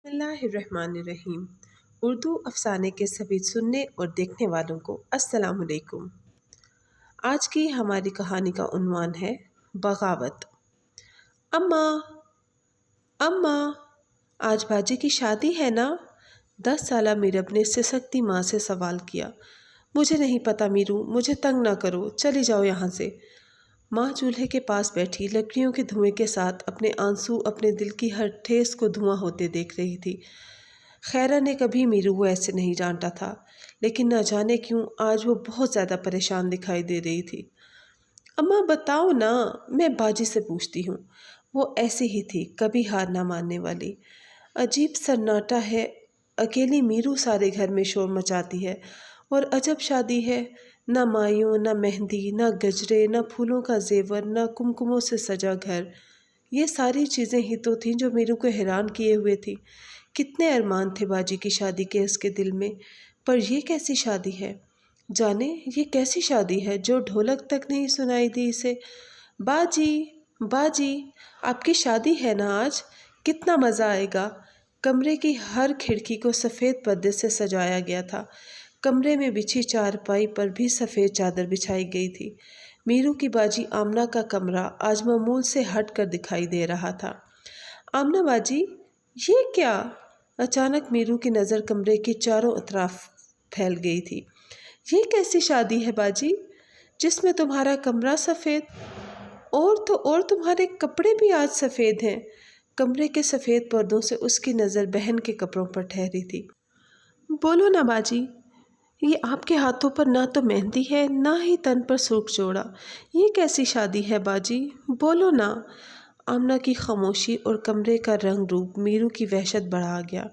اللہ الرحمن الرحیم۔ اردو افسانے کے سبھی سننے اور دیکھنے والوں کو السلام علیکم۔ آج کی ہماری کہانی کا عنوان ہے بغاوت۔ اماں اماں، آج باجی کی شادی ہے نا؟ 10 سالہ میرب نے سسکتی ماں سے سوال کیا۔ مجھے نہیں پتا میرو، مجھے تنگ نہ کرو، چلی جاؤ یہاں سے۔ ماں چولہے کے پاس بیٹھی لکڑیوں کے دھوئیں کے ساتھ اپنے آنسو اپنے دل کی ہر ٹھیس کو دھواں ہوتے دیکھ رہی تھی۔ خیرہ نے کبھی میرو کو ایسے نہیں جانتا تھا، لیکن نہ جانے کیوں آج وہ بہت زیادہ پریشان دکھائی دے رہی تھی۔ اماں بتاؤ نا، میں باجی سے پوچھتی ہوں۔ وہ ایسی ہی تھی، کبھی ہار نہ ماننے والی۔ عجیب سناٹا ہے، اکیلی میرو سارے گھر میں شور مچاتی ہے، اور عجب شادی ہے، نہ مایوں، نہ مہندی، نہ گجرے، نہ پھولوں کا زیور، نہ کمکموں سے سجا گھر۔ یہ ساری چیزیں ہی تو تھیں جو میرو کو حیران کیے ہوئے تھی۔ کتنے ارمان تھے باجی کی شادی کے اس کے دل میں، پر یہ کیسی شادی ہے؟ جانے یہ کیسی شادی ہے جو ڈھولک تک نہیں سنائی دی اسے۔ باجی باجی، آپ کی شادی ہے نا آج؟ کتنا مزہ آئے گا۔ کمرے کی ہر کھڑکی کو سفید پردے سے سجایا گیا تھا۔ کمرے میں بچھی چارپائی پر بھی سفید چادر بچھائی گئی تھی۔ میرو کی باجی آمنہ کا کمرہ آج معمول سے ہٹ کر دکھائی دے رہا تھا۔ آمنہ باجی، یہ کیا؟ اچانک میرو کی نظر کمرے کے چاروں اطراف پھیل گئی تھی۔ یہ کیسی شادی ہے باجی، جس میں تمہارا کمرہ سفید اور تمہارے کپڑے بھی آج سفید ہیں؟ کمرے کے سفید پردوں سے اس کی نظر بہن کے کپڑوں پر ٹھہری تھی۔ بولو نا باجی، یہ آپ کے ہاتھوں پر نہ تو مہندی ہے، نہ ہی تن پر سرخ جوڑا۔ یہ کیسی شادی ہے باجی؟ بولو نا۔ آمنہ کی خاموشی اور کمرے کا رنگ روپ میرو کی وحشت بڑھا گیا۔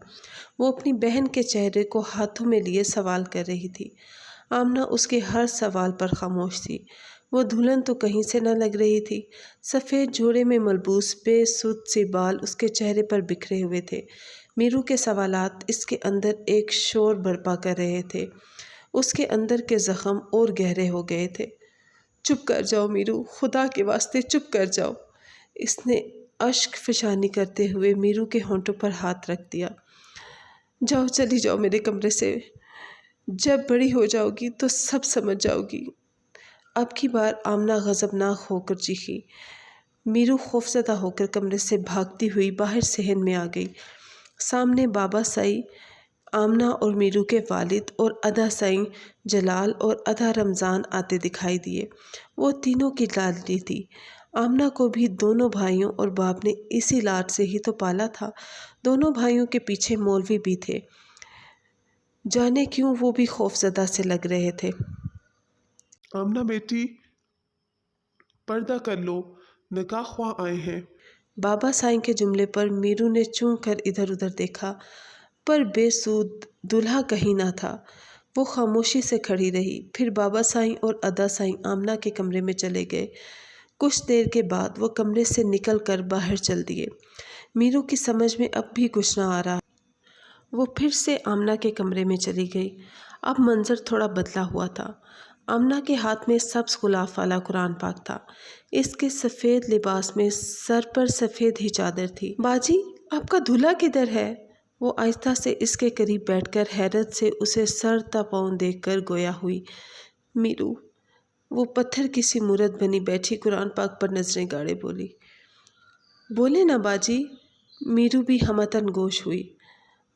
وہ اپنی بہن کے چہرے کو ہاتھوں میں لیے سوال کر رہی تھی۔ آمنہ اس کے ہر سوال پر خاموش تھی۔ وہ دلہن تو کہیں سے نہ لگ رہی تھی۔ سفید جوڑے میں ملبوس بے سود سے بال اس کے چہرے پر بکھرے ہوئے تھے۔ میرو کے سوالات اس کے اندر ایک شور برپا کر رہے تھے۔ اس کے اندر کے زخم اور گہرے ہو گئے تھے۔ چپ کر جاؤ میرو، خدا کے واسطے چپ کر جاؤ۔ اس نے اشک فشانی کرتے ہوئے میرو کے ہونٹوں پر ہاتھ رکھ دیا۔ جاؤ، چلی جاؤ میرے کمرے سے۔ جب بڑی ہو جاؤ گی تو سب سمجھ جاؤ گی۔ اب کی بار آمنہ غضبناک ہو کر چیخی۔ میرو خوفزدہ ہو کر کمرے سے بھاگتی ہوئی باہر صحن میں آ گئی۔ سامنے بابا سائی، آمنہ اور میرو کے والد اور ادا سائی جلال اور ادا رمضان آتے دکھائی دیے۔ وہ تینوں کی لاڈلی تھی۔ آمنہ کو بھی دونوں بھائیوں اور باپ نے اسی لاڈ سے ہی تو پالا تھا۔ دونوں بھائیوں کے پیچھے مولوی بھی تھے، جانے کیوں وہ بھی خوفزدہ سے لگ رہے تھے۔ آمنہ بیٹی، پردہ کر لو، نکاح خواہ آئے ہیں۔ بابا سائیں کے جملے پر میرو نے چونک کر ادھر ادھر دیکھا، پر بے سود دولہا کہیں نہ تھا۔ وہ خاموشی سے کھڑی رہی۔ پھر بابا سائیں اور ادا سائیں آمنہ کے کمرے میں چلے گئے۔ کچھ دیر کے بعد وہ کمرے سے نکل کر باہر چل دیے۔ میرو کی سمجھ میں اب بھی کچھ نہ آ رہا۔ وہ پھر سے آمنہ کے کمرے میں چلی گئی۔ اب منظر تھوڑا بدلا ہوا تھا۔ آمنہ کے ہاتھ میں سبز غلاف والا قرآن پاک تھا۔ اس کے سفید لباس میں سر پر سفید ہی چادر تھی۔ باجی، آپ کا دولہا کدھر ہے؟ وہ آہستہ سے اس کے قریب بیٹھ کر حیرت سے اسے سر تا پاؤں دیکھ کر گویا ہوئی۔ میرو، وہ پتھر کی سی مورت بنی بیٹھی قرآن پاک پر نظریں گاڑے بولی۔ بولے نا باجی۔ میرو بھی ہمتن گوش ہوئی۔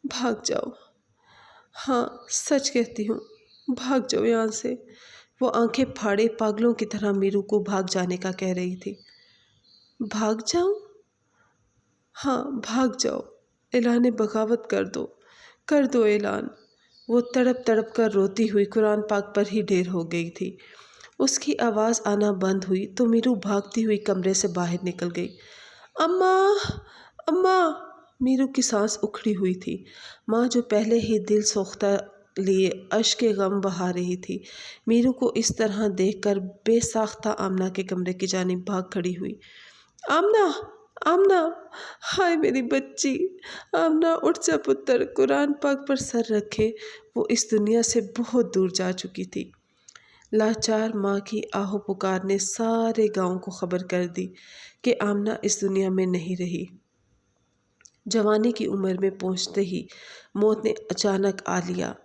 بھاگ جاؤ۔ ہاں، سچ کہتی ہوں، بھاگ جاؤ یہاں سے۔ وہ آنکھیں پھاڑے پاگلوں کی طرح میرو کو بھاگ جانے کا کہہ رہی تھی۔ بھاگ جاؤں؟ ہاں، بھاگ جاؤ۔ اعلان بغاوت کر دو اعلان۔ وہ تڑپ تڑپ کر روتی ہوئی قرآن پاک پر ہی ڈھیر ہو گئی تھی۔ اس کی آواز آنا بند ہوئی تو میرو بھاگتی ہوئی کمرے سے باہر نکل گئی۔ اماں اماں، میرو کی سانس اکھڑی ہوئی تھی۔ ماں جو پہلے ہی دل سوختہ لیے اشک غم بہا رہی تھی، میرو کو اس طرح دیکھ کر بے ساختہ آمنہ کے کمرے کی جانب بھاگ کھڑی ہوئی۔ آمنہ آمنہ، ہائے میری بچی۔ آمنہ اٹھ جا پتر۔ قرآن پاک پر سر رکھے وہ اس دنیا سے بہت دور جا چکی تھی۔ لاچار ماں کی آہ و پکار نے سارے گاؤں کو خبر کر دی کہ آمنہ اس دنیا میں نہیں رہی۔ जवानी की उम्र में पहुंचते ही मौत ने अचानक आ लिया।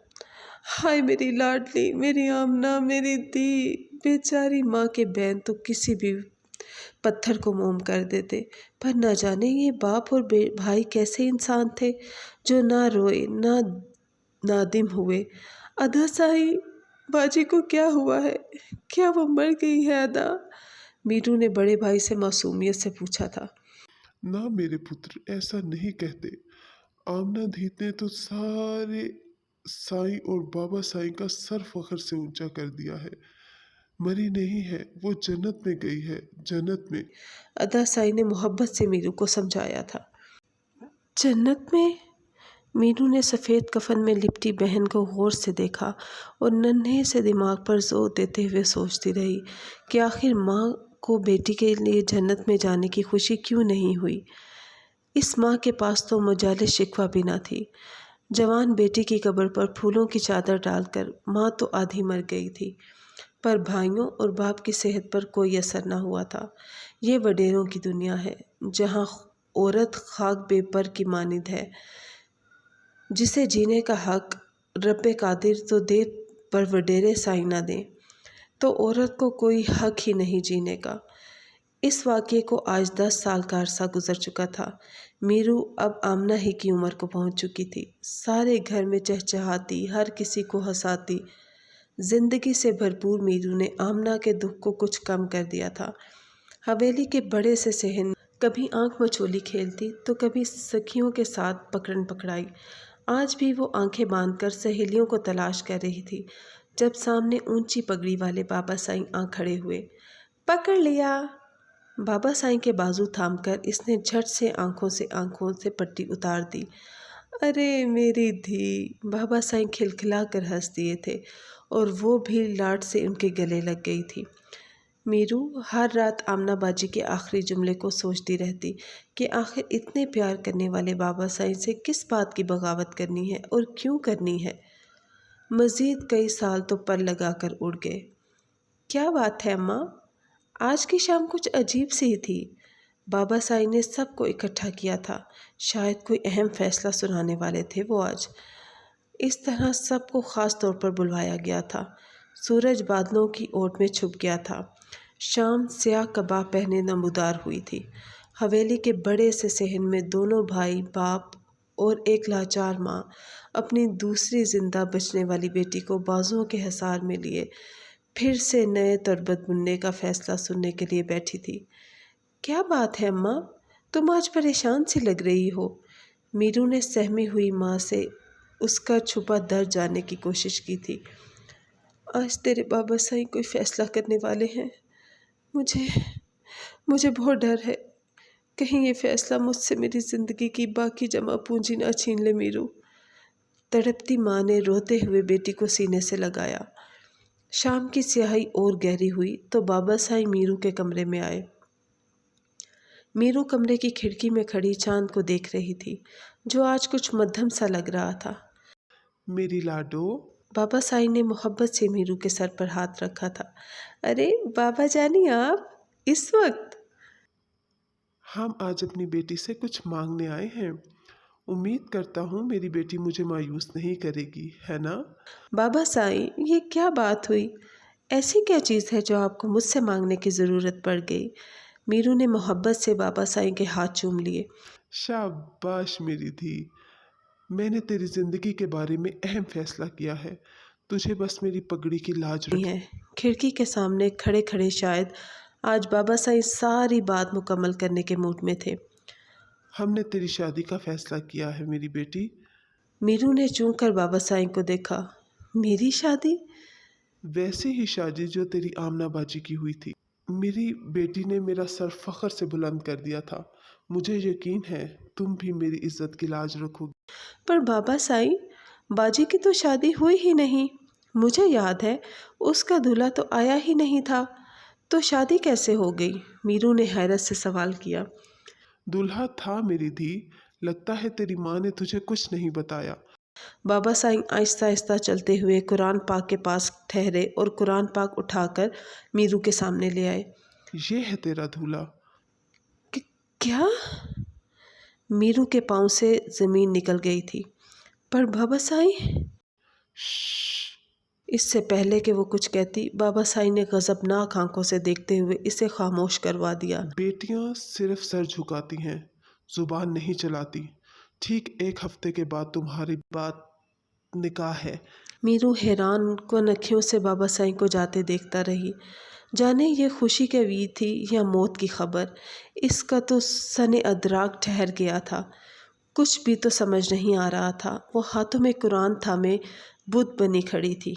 हाय मेरी लाडली, मेरी आमना, मेरी दी। बेचारी माँ के बैन तो किसी भी पत्थर को मोम कर देते, पर न जाने ये बाप और भाई कैसे इंसान थे जो ना रोए ना नादिम हुए। अदा साई, बाजी को क्या हुआ है? क्या वो मर गई है अदा? मीरू ने बड़े भाई से मासूमियत से पूछा था। ना मेरे पुत्र, ऐसा नहीं कहते। आमना धीत ने तो सारे साईं और बाबा साईं का सर फखर से ऊंचा कर दिया है। मरी नहीं है, वो जन्नत में गई है, जन्नत में। अदा साई ने मोहब्बत से मीरू को समझाया था। जन्नत में? मीनू ने सफ़ेद कफन में लिपटी बहन को गौर से देखा और नन्हे से दिमाग पर जोर देते हुए सोचती रही कि आखिर माँ को बेटी के लिए जन्नत में जाने की खुशी क्यों नहीं हुई। इस माँ के पास तो मजाले शिकवा भी ना थी। जवान बेटी की कब्र पर फूलों की चादर डालकर माँ तो आधी मर गई थी, पर भाइयों और बाप की सेहत पर कोई असर ना हुआ था। ये वडेरों की दुनिया है जहाँ औरत खाक बेपर की मानिंद है, जिसे जीने का हक रब्बे कादिर तो दे, पर वडेरे साई ना दें तो औरत को कोई हक ही नहीं जीने का। इस वाक़ये को आज 10 साल का अरसा गुजर चुका था। मीरू अब आमना ही की उम्र को पहुंच चुकी थी। सारे घर में चहचहाती, हर किसी को हंसाती, जिंदगी से भरपूर मीरू ने आमना के दुख को कुछ कम कर दिया था। हवेली के बड़े से सहन कभी आंख मचोली खेलती तो कभी सखियों के साथ पकड़न पकड़ाई। आज भी वो आंखें बांधकर सहेलियों को तलाश कर रही थी जब सामने ऊंची पगड़ी वाले बाबा साईं आ खड़े हुए। पकड़ लिया। बाबा साईं के बाजू थामकर इसने झट से आंखों से पट्टी उतार दी। अरे मेरी धी। बाबा साईं खिलखिला कर हंस दिए थे और वो भी लाड से उनके गले लग गई थी। मीरू हर रात आमना बाजी के आखिरी जुमले को सोचती रहती कि आखिर इतने प्यार करने वाले बाबा साईं से किस बात की बगावत करनी है और क्यों करनी है। मज़ीद कई साल तो पर लगा कर उड़ गए। क्या बात है अम्मा? आज की शाम कुछ अजीब सी थी। बाबा साईं ने सबको इकट्ठा किया था। शायद कोई अहम फैसला सुनाने वाले थे वो आज। इस तरह सबको ख़ास तौर पर बुलवाया गया था। सूरज बादलों की ओट में छुप गया था। शाम स्याह कबाब पहने नमूदार हुई थी। हवेली के बड़े से सहन में दोनों भाई, बाप और एक लाचार माँ अपनी दूसरी जिंदा बचने वाली बेटी को बाजुओं के हसार में लिए फिर से नए तरबत बुनने का फैसला सुनने के लिए बैठी थी। क्या बात है अम्मा? तुम आज परेशान सी लग रही हो। मीरू ने सहमी हुई माँ से उसका छुपा दर्द जानने की कोशिश की थी। आज तेरे बाबा साईं कोई फैसला करने वाले हैं। मुझे बहुत डर है, कहीं ये फैसला मुझसे मेरी ज़िंदगी की बाकी जमा पूंजी ना छीन ले। मीरू, तड़पती माँ ने रोते हुए बेटी को सीने से लगाया। शाम की स्याही और गहरी हुई तो बाबा साईं मीरू के कमरे में आए। मीरू कमरे की खिड़की में खड़ी चांद को देख रही थी, जो आज कुछ मध्यम सा लग रहा था। मेरी लाडो। बाबा साईं ने मोहब्बत से मीरू के सर पर हाथ रखा था। अरे बाबा जानी, आप इस वक्त? हम आज अपनी बेटी से कुछ मांगने आए हैं। उम्मीद करता हूँ मेरी बेटी मुझे मायूस नहीं करेगी, है ना? बाबा साईं, ये क्या बात हुई? ऐसी क्या चीज़ है जो आपको मुझसे मांगने की ज़रूरत पड़ गई? मीरू ने मोहब्बत से बाबा साईं के हाथ चूम लिए। शाबाश मेरी धी। मैंने तेरी जिंदगी के बारे में अहम फैसला किया है। तुझे बस मेरी पगड़ी की लाज रखनी है। खिड़की के सामने खड़े खड़े शायद आज बाबा साईं सारी बात मुकम्मल करने के मूड में थे। हमने तेरी शादी का फैसला किया है मेरी बेटी। मीरू ने चूक कर बाबा साईं को देखा। मेरी शादी? वैसी ही शादी जो तेरी आमना बाजी की हुई थी। मेरी बेटी ने मेरा सर फखर से बुलंद कर दिया था। मुझे यकीन है तुम भी मेरी इज्जत की लाज रखोगी। पर बाबा साईं, बाजी की तो शादी हुई ही नहीं। मुझे याद है उसका दूल्हा तो आया ही नहीं था, तो शादी कैसे हो गई? मीरू ने हैरत से सवाल किया। दूल्हा था मेरी धी। लगता है तेरी माँ ने तुझे कुछ नहीं बताया। बाबा साईं आहिस्ता आहिस्ता चलते हुए कुरान पाक के पास ठहरे और कुरान पाक उठाकर मीरू के सामने ले आए। ये है तेरा दूल्हा। क्या? मीरू के पाँव से ज़मीन निकल गई थी। पर बाबा साईं, श्श। इससे पहले कि वो कुछ कहती, बाबा साईं ने गज़बनाक आंखों से देखते हुए इसे खामोश करवा दिया। बेटियां सिर्फ सर झुकाती हैं, जुबान नहीं चलाती। ठीक 1 हफ्ते के बाद तुम्हारी बात निकाह है। मीरू हैरान कुन अखियों से बाबा साईं को जाते देखता रही। जाने ये खुशी की वीर थी या मौत की खबर। इसका तो सने अदराक ठहर गया था। कुछ भी तो समझ नहीं आ रहा था। वो हाथों में कुरान थामे बुत बनी खड़ी थी।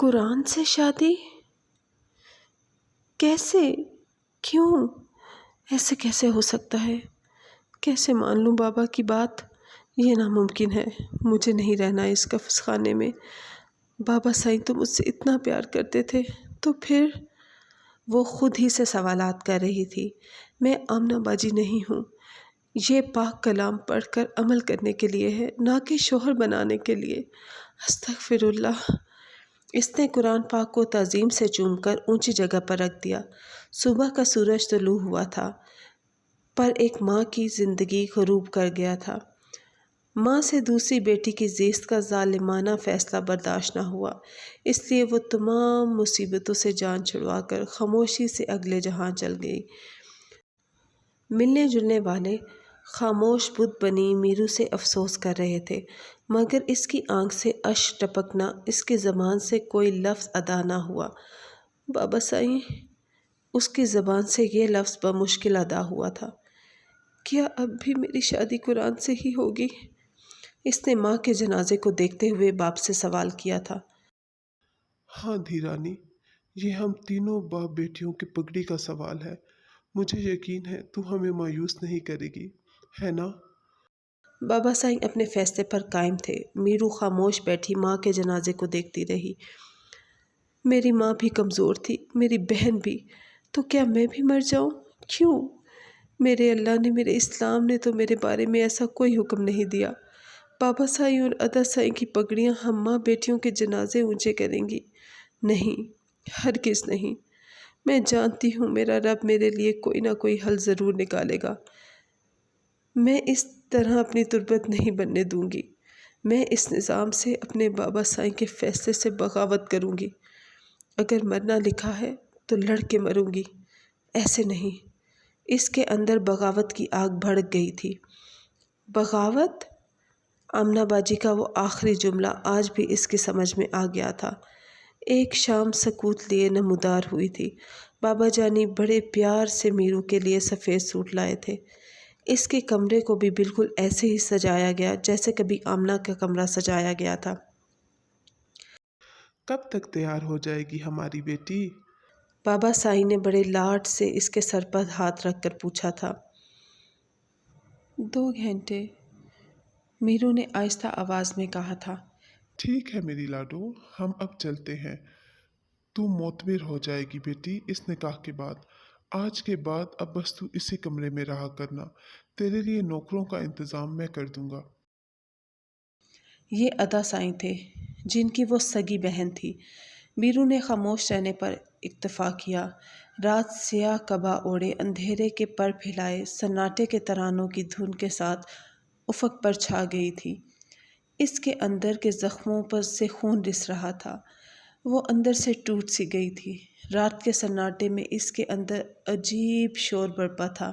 कुरान से शादी? कैसे? क्यों? ऐसे कैसे हो सकता है? कैसे मान लूँ बाबा की बात? ये नामुमकिन है। मुझे नहीं रहना इस कफ़स खाने में। बाबा साईं तो मुझसे इतना प्यार करते थे, तो फिर? वो खुद ही से सवालात कर रही थी। मैं आमना बाजी नहीं हूँ। ये पाक कलाम पढ़कर अमल करने के लिए है, ना कि शोहर बनाने के लिए। अस्तगफिरुल्लाह। इसने कुरान पाक को ताज़ीम से चूमकर ऊंची जगह पर रख दिया। सुबह का सूरज तुलू हुआ था, पर एक माँ की ज़िंदगी ग़ुरूब कर गया था। माँ से दूसरी बेटी की ज़िस्त का ज़ालिमाना फ़ैसला बर्दाश्त न हुआ, इसलिए वो तमाम मुसीबतों से जान छुड़वा कर खामोशी से अगले जहां चल गई। मिलने जुलने वाले खामोश बुत बनी मीरू से अफसोस कर रहे थे, मगर इसकी आंख से अश्क टपकना, इसकी ज़बान से कोई लफ्ज़ अदा ना हुआ। बाबा साईं, उसकी ज़बान से ये लफ्ज़ बमुश्किल अदा हुआ था। क्या अब भी मेरी शादी कुरान से ही होगी? इसने माँ के जनाजे को देखते हुए बाप से सवाल किया था। हाँ धीरानी, ये हम तीनों बाप बेटियों की पगड़ी का सवाल है। मुझे यकीन है तू हमें मायूस नहीं करेगी, है ना? बाबा साईं अपने फैसले पर कायम थे। मीरू खामोश बैठी माँ के जनाजे को देखती रही। मेरी माँ भी कमज़ोर थी, मेरी बहन भी। तो क्या मैं भी मर जाऊँ? क्यों? मेरे अल्लाह ने, मेरे इस्लाम ने तो मेरे बारे में ऐसा कोई हुक्म नहीं दिया। बाबा साईं और अदा साईं की पगड़ियाँ हम माँ बेटियों के जनाजे ऊंचे करेंगी। नहीं, हरगिज़ नहीं। मैं जानती हूँ मेरा रब मेरे लिए कोई ना कोई हल ज़रूर निकालेगा। मैं इस तरह अपनी तुर्बत नहीं बनने दूंगी। मैं इस निज़ाम से, अपने बाबा साईं के फ़ैसले से बगावत करूंगी। अगर मरना लिखा है तो लड़ के मरूंगी, ऐसे नहीं। इसके अंदर बगावत की आग भड़क गई थी। बगावत? आमना बाजी का वो आखिरी जुमला आज भी इसकी समझ में आ गया था। एक शाम सकूत लिए नमूदार हुई थी। बाबा जानी बड़े प्यार से मीरू के लिए सफ़ेद सूट लाए थे। इसके कमरे को भी बिल्कुल ऐसे ही सजाया गया जैसे कभी आमना का कमरा सजाया गया था। कब तक तैयार हो जाएगी हमारी बेटी? बाबा साईं ने बड़े लाड से इसके सर पर हाथ रखकर पूछा था। 2 घंटे, मीरू ने आहिस्ता आवाज़ में कहा था। ठीक है मेरी लाडो, हम अब चलते हैं। तू मोतमिर हो जाएगी बेटी इस निकाह के बाद। आज के बाद अब बस तू इसी कमरे में रहा करना। तेरे लिए नौकरों का इंतज़ाम मैं कर दूंगा। ये अदा साईं थे, जिनकी वो सगी बहन थी। मीरू ने खामोश रहने पर इत्तफा किया। रात स्याह कबा ओढ़े अंधेरे के पर फैलाए सन्नाटे के तरानों की धुन के साथ उफ़क़ पर छा गई थी। इसके अंदर के ज़ख्मों पर से खून रिस रहा था। वो अंदर से टूट सी गई थी। रात के सन्नाटे में इसके अंदर अजीब शोर बरपा था।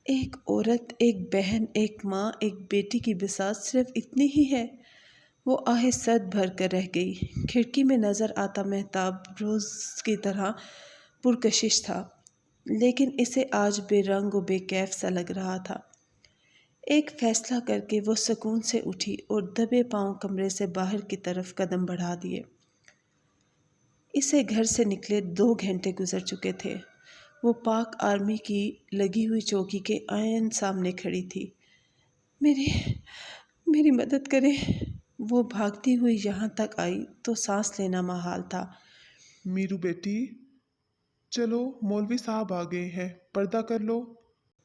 एक औरत, एक बहन, एक माँ, एक बेटी की बिसात सिर्फ इतनी ही है। वो आहे सद भर कर रह गई। खिड़की में नज़र आता महताब रोज़ की तरह पुरकशिश था, लेकिन इसे आज बेरंग व बेकैफ सा लग रहा था। एक फ़ैसला करके वो सुकून से उठी और दबे पांव कमरे से बाहर की तरफ कदम बढ़ा दिए। इसे घर से निकले 2 घंटे गुजर चुके थे। वो पाक आर्मी की लगी हुई चौकी के ऐन सामने खड़ी थी। मेरी मेरी मदद करें। वो भागती हुई यहाँ तक आई तो सांस लेना महाल था। मीरू बेटी, चलो मौलवी साहब आ गए हैं, पर्दा कर लो।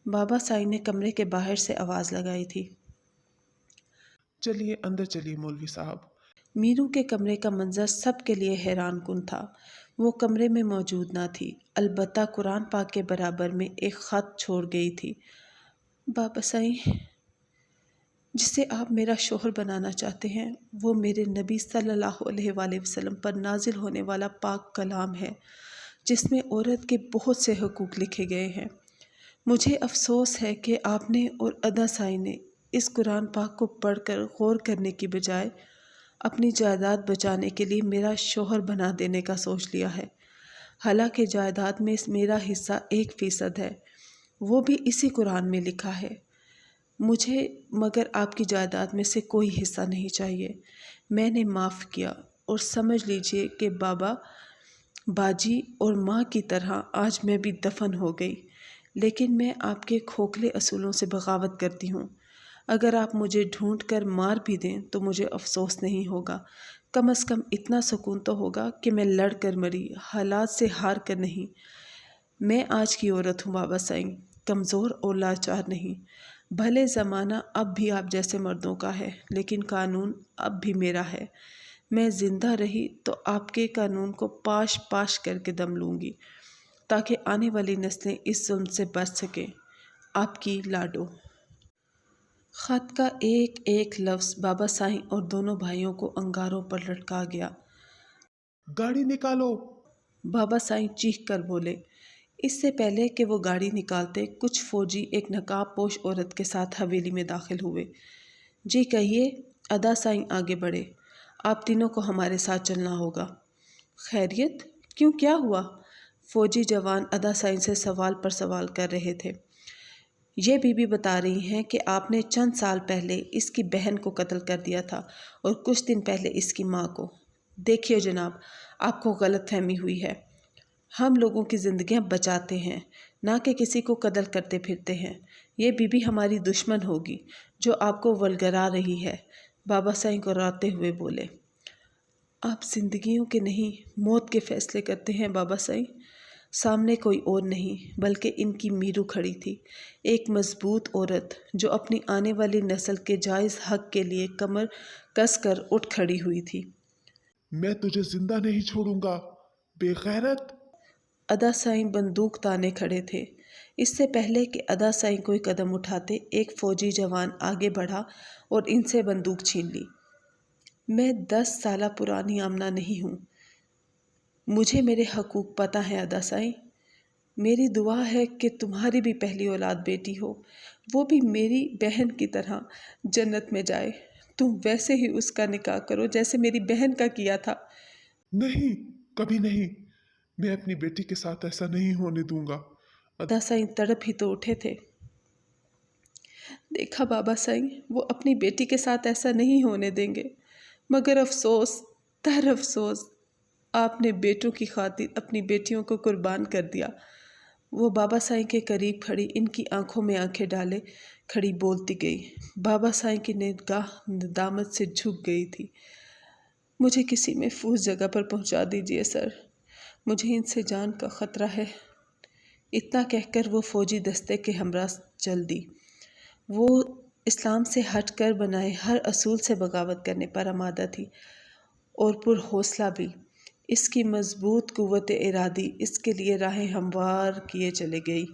बाबा साईं ने कमरे के बाहर से आवाज़ लगाई थी। चलिए अंदर चलिए मौलवी साहब। मीरू के कमरे का मंजर सब के लिए हैरान कुन था। वो कमरे में मौजूद ना थी, अलबत्ता कुरान पाक के बराबर में एक ख़त छोड़ गई थी। बाबा साईं, जिसे आप मेरा शोहर बनाना चाहते हैं वो मेरे नबी सल्लल्लाहु अलैहि वसल्लम पर नाजिल होने वाला पाक कलाम है, जिसमें औरत के बहुत से हकूक़ लिखे गए हैं। मुझे अफसोस है कि आपने और अदा साईं ने इस कुरान पाक को पढ़कर गौर करने की बजाय अपनी जायदाद बचाने के लिए मेरा शोहर बना देने का सोच लिया है। हालांकि जायदाद में मेरा हिस्सा 1% है, वो भी इसी कुरान में लिखा है। मुझे मगर आपकी जायदाद में से कोई हिस्सा नहीं चाहिए। मैंने माफ़ किया और समझ लीजिए कि बाबा, बाजी और माँ की तरह आज मैं भी दफन हो गई, लेकिन मैं आपके खोखले असूलों से बगावत करती हूँ। अगर आप मुझे ढूंढ कर मार भी दें तो मुझे अफसोस नहीं होगा। कम से कम इतना सुकून तो होगा कि मैं लड़ कर मरी, हालात से हार कर नहीं। मैं आज की औरत हूँ बाबा साईं, कमज़ोर और लाचार नहीं। भले ज़माना अब भी आप जैसे मर्दों का है, लेकिन कानून अब भी मेरा है। मैं ज़िंदा रही तो आपके कानून को पाश पाश करके दम लूँगी, ताकि आने वाली नस्लें इस जुल्म से बच सकें। आपकी लाडो। ख़त का एक एक लफ्ज़ बाबा साईं और दोनों भाइयों को अंगारों पर लटका गया। गाड़ी निकालो। बाबा साईं चीख कर बोले। इससे पहले कि वो गाड़ी निकालते, कुछ फौजी एक नकाब पोश औरत के साथ हवेली में दाखिल हुए। जी कहिए। अदा साईं आगे बढ़े। आप तीनों को हमारे साथ चलना होगा। खैरियत? क्यों, क्या हुआ? फौजी जवान अदा साईं से सवाल पर सवाल कर रहे थे। ये बीबी बता रही हैं कि आपने चंद साल पहले इसकी बहन को कत्ल कर दिया था और कुछ दिन पहले इसकी माँ को। देखिए जनाब, आपको गलतफहमी हुई है। हम लोगों की ज़िंदगियां बचाते हैं, ना कि किसी को कत्ल करते फिरते हैं। ये बीबी हमारी दुश्मन होगी जो आपको वलगरा रही है, बाबा साईं को रोते हुए बोले। आप जिंदगियों के नहीं, मौत के फैसले करते हैं बाबा साईं। सामने कोई और नहीं बल्कि इनकी मीरू खड़ी थी, एक मजबूत औरत जो अपनी आने वाली नस्ल के जायज़ हक के लिए कमर कस कर उठ खड़ी हुई थी। मैं तुझे जिंदा नहीं छोड़ूंगा, बेगैरत। अदा साईं बंदूक ताने खड़े थे। इससे पहले कि अदा साईं कोई कदम उठाते, एक फौजी जवान आगे बढ़ा और इनसे बंदूक छीन ली। मैं 10 साल पुरानी आमना नहीं हूँ, मुझे मेरे हकूक़ पता है अदा साईं। मेरी दुआ है कि तुम्हारी भी पहली औलाद बेटी हो, वो भी मेरी बहन की तरह जन्नत में जाए। तुम वैसे ही उसका निकाह करो जैसे मेरी बहन का किया था। नहीं, कभी नहीं। मैं अपनी बेटी के साथ ऐसा नहीं होने दूंगा। अदा साईं तड़प ही तो उठे थे। देखा बाबा साईं, वो अपनी बेटी के साथ ऐसा नहीं होने देंगे, मगर अफसोस, तर अफसोस, आपने बेटों की खातिर अपनी बेटियों को कुर्बान कर दिया। वो बाबा साईं के करीब खड़ी, इनकी आंखों में आंखें डाले खड़ी बोलती गई। बाबा साईं की निगाह नदामत से झुक गई थी। मुझे किसी महफूज जगह पर पहुंचा दीजिए सर, मुझे इनसे जान का ख़तरा है। इतना कहकर वो फौजी दस्ते के हमरा चल दी। वो इस्लाम से हट कर बनाए हर असूल से बगावत करने पर आमादा थी और पुरहौसला भी। इसकी मजबूत कुव्वत इरादी इसके लिए राहें हमवार किए चले गई।